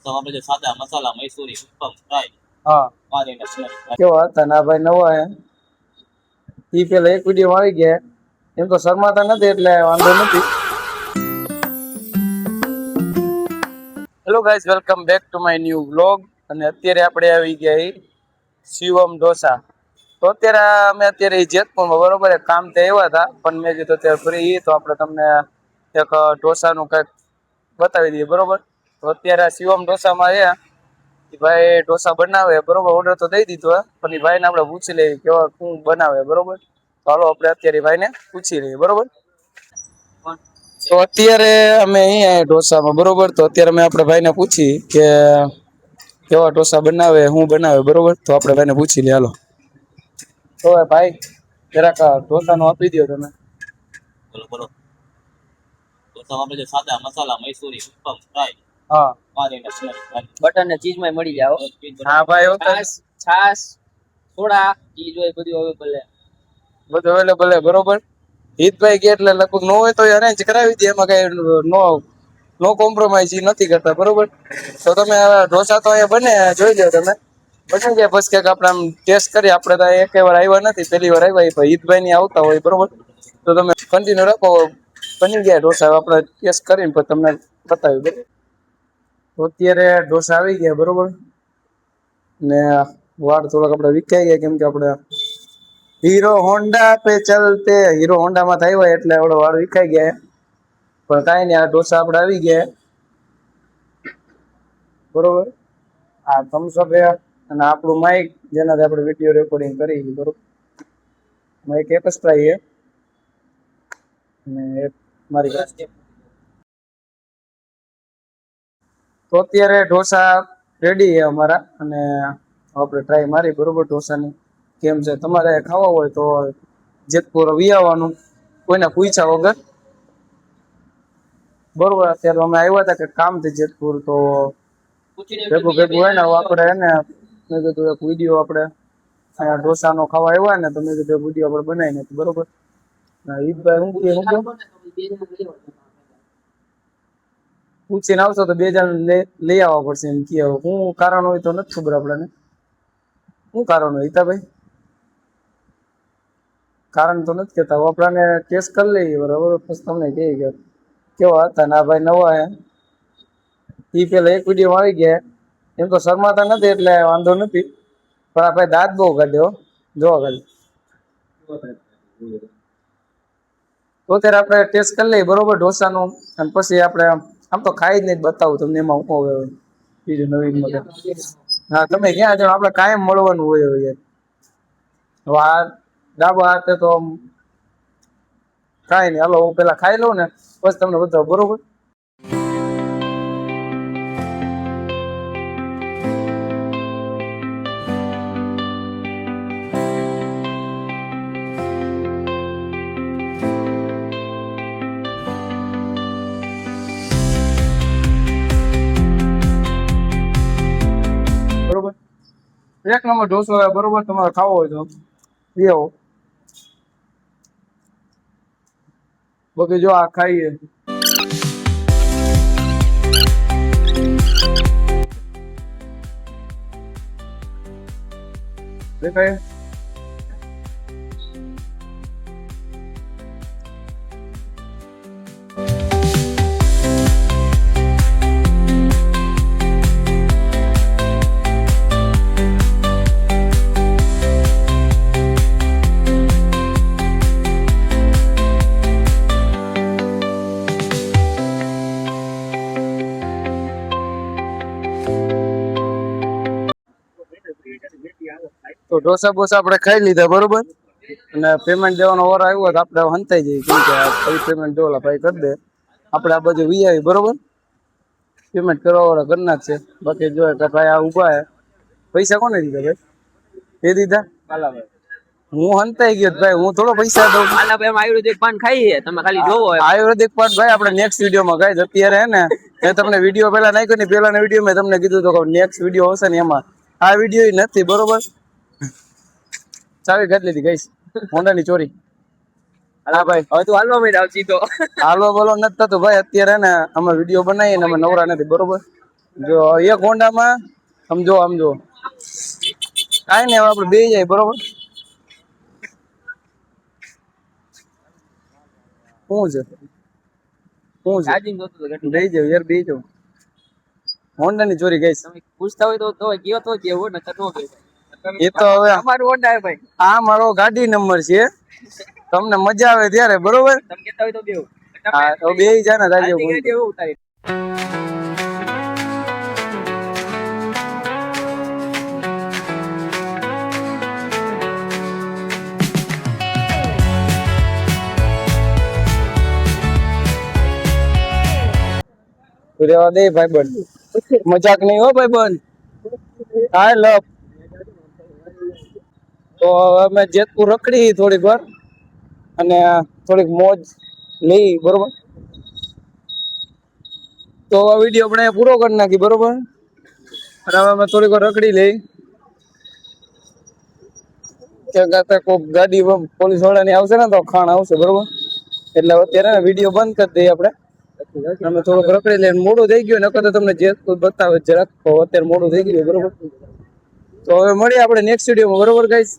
આપણે જે સાદા મસાલા મૈસૂરી ઉત્તમ ફ્રાય હા મારીને કેવા હતા ના ભાઈ નવા હે ઈ પેલા એક વિડીયો આવી ગયા એમ તો શરમાતા નથી એટલે વાંધો નથી. Hello guys, welcome back to my new vlog. અને અત્યારે આપણે આવી ગયા શિવમ ઢોસા. તો અત્યારે જેતપુરમાં બરોબર કામ તો એવા હતા પણ મેં કીધું અત્યારે ફ્રી તો આપણે તમને એક ઢોસાનું કંઈક બતાવી દઈએ બરોબર. તો અત્યારે શિવમ ઢોસામાં છે ભાઈ ઢોસા બનાવે બરોબર, ઓર્ડર તો દઈ દીધો પણ એ ભાઈને આપણે પૂછી લઈએ કેવા શું બનાવે બરોબર. તો હાલો આપણે અત્યારે ભાઈને પૂછી લઈએ બરોબર. તો અત્યારે અમે અહીંયા ઢોસામાં બરોબર, તો અત્યારે અમે આપણે ભાઈને પૂછી કે કેવા ઢોસા બનાવે શું બનાવે બરોબર. તો આપણે ભાઈને પૂછી લઈએ હાલો. તો ભાઈ જરાક ઢોસાનું આપી દો તમે. બોલો બોલો. તો આપણે જે સાદા મસાલા મૈસૂરી ઉત્તમ ફ્રાય હા મારીને બટર ને ચીઝ માં મળી જાવ. હા ભાઈ, છાસ સોડા ચીઝ હોય બધું અવેલેબલ છે. બધું અવેલેબલ છે બરોબર. હિતભાઈ કે એટલે લગભગ નો હોય તો અરેન્જ કરાવી દે, એમાં કઈ નો કોમ્પ્રોમાઇઝ નથી કરતા બરોબર. તો તમે ઢોસા તો અહીંયા બને જોઈ લો તમે, બની ગયા પછી કંઈક આપણે આમ ટેસ્ટ કરીએ. આપણે તો એક વાર આવ્યા નથી, પહેલી વાર આવ્યા. હિતભાઈ ની આવતા હોય બરોબર, તો તમે કન્ટિન્યુ રાખો. બની ગયા ઢોસા, આપણે ટેસ્ટ કરીને પછી તમને બતાવી દે. તો અત્યારે ઢોસા આવી ગયા બરોબર ને વાળ થોડાક આપણે વિખાઈ ગયા કેમ કે આપણે હીરો હોન્ડા પે ચલતે હીરો હોન્ડા માં થાય હોય એટલે આપણો વાળ વિખાઈ ગયા. પણ કાંઈ નહીં, આ ઢોસા આપણે આવી ગયા બરોબર. આ થમ્સઅપ અને આપણું માઇક જેનાથી આપણે વિડીયો રેકોર્ડિંગ કરી બરોબર. માઇક એક જ ટ્રાય છે અને એક મારી પાસે. તો અત્યારે ઢોસા રેડી છે અમારા અને આપણે ટ્રાય મારી બરોબર ઢોસાની કેમ છે. તમારે ખાવા હોય તો જેતપુર વી આવવાનું કોઈને પૂછ્યા વગર બરોબર. અત્યારે અમે આવ્યા હતા કે કામથી જેતપુર, તો ભેગું હોય ને આપણે એને મેં કીધું એક વિડીયો આપણે ઢોસાનો ખાવા આવ્યા ને તો મેં કીધું વિડીયો આપણે બનાવી નથી બરોબર. ઈદભાઈ હું પૂછીને આવશો તો બે જણ લઈ આવવા પડશે એમ કે શું કારણ હોય તો નથી ખબર આપણને. શું કારણ હોય હિતાભાઈ? કારણ તો નથી કેતા, આપણાને ટેસ્ટ કરી લઈએ બરાબર પછી તમને કહી કે કેવા હતા. ના ભાઈ નવા હે ઈ પેલા એક વિડીયો આવી ગયા એમ તો શરમાતા નથી એટલે વાંધો નથી, પણ આ ભાઈ દાંત બહુ કાઢ્યો જોવા ખાલી. તો અત્યારે આપણે ટેસ્ટ કરી લઈએ બરોબર ઢોસાનું અને પછી આપણે આમ તો ખાઈ જ નહીં બતાવું તમને એમાં શું હોય બીજું નવીન મગજ. હા તમે ક્યાં જાઓ, આપણે કાયમ મળવાનું હોય યાર. હવે આ ડાબા હાથે તો કાંઈ નહીં, હાલો હું પેલા ખાઈ લઉં ને પછી તમને બતાવું બરોબર. બરોબર, એક નંબર ઢોસો બરોબર. તમારે ખાવો હોય તો આવો. બાકી જો આ ખાઈએ દેખાય. તો ઢોસા બોસા આપણે ખાઈ લીધા બરોબર અને પેમેન્ટ દેવાનો ઓર આવ્યો તો આપણે હંતાઈ જઈએ કેમ કે કઈ પેમેન્ટ દેવાલા ભાઈ કરી દે. આપણે આ બાજુ વી આવી બરોબર, પેમેન્ટ કરવા વાળા ઘરના જ છે. બાકી જો ભાઈ આ ઉભા હે, પૈસા કોને દીધા ભાઈ? એ દીધા હું હંતાઈ ગયો ભાઈ, હું થોડો પૈસા દઉં. આયુર્વેદિક પાન ખાઈએ તમે ખાલી જોવો. આયુર્વેદિક પાન ભાઈ આપણે નેક્સ્ટ વિડીયોમાં ગાઈસ અત્યારે હે ને મેં તમને વિડીયો પેલા નાખ્યો ને, પેલાના વિડીયો મેં તમને કીધું તો કે નેક્સ્ટ વિડીયો હશે ને એમાં આ વિડીયો નથી બરોબર. ચાવી કાઢી લીધી ગાઈસ, હોન્ડાની ચોરી. હા ભાઈ હવે તું હાલવા માંડ સીધો. હાલવા બોલો નથી થતું ભાઈ અત્યારે ને અમે વિડીયો બનાવીએ ને અમે નવરા નથી બરોબર. જો એક હોન્ડામાં સમજો કાંઈ નહીં, હવે આપણે બે જાય બરોબર. શું છે ચાર્જિંગ જોતું હતું ગાડી. બે જાવ યાર, બે જાવ. હોન્ડા ની ચોરી ગઈ તમે પૂછતા હોય તો કયો તો કેવો ને તો કે એ તો હવે અમારું હોન્ડા હે ભાઈ. આ મારો ગાડી નંબર છે, તમને મજા આવે ત્યારે બરોબર. તમે કહેતા હોય તો બેવ. હા તો બે જાને રાજો આજી ગાડી એવું ઉતારી. રેવા દે ભાઈબંધ, મજાક નહીં હો ભાઈબંધ. હા લપ. તો હવે અમે જેતપુર રખડી થોડીક વાર અને થોડીક મોજ લઈ બરોબર. તો આ વિડીયો આપણે પૂરો કરી નાખી બરોબર. અને હવે અમે થોડીક વાર રખડી લઈ કે કોઈક ગાડી પોલીસ વાળાની આવશે ને તો ખાણ આવશે બરોબર. એટલે અત્યારે વિડીયો બંધ કરી દઈએ આપણે. અમે થોડુંક રખડી લઈને મોડું થઈ ગયું, નકર તો તમને જેતપુર બતાવે જરાક. તો અત્યારે મોડું થઈ ગયું બરોબર. તો હવે મળીએ આપણે નેક્સ્ટ વિડીયોમાં બરોબર ગાઈસ.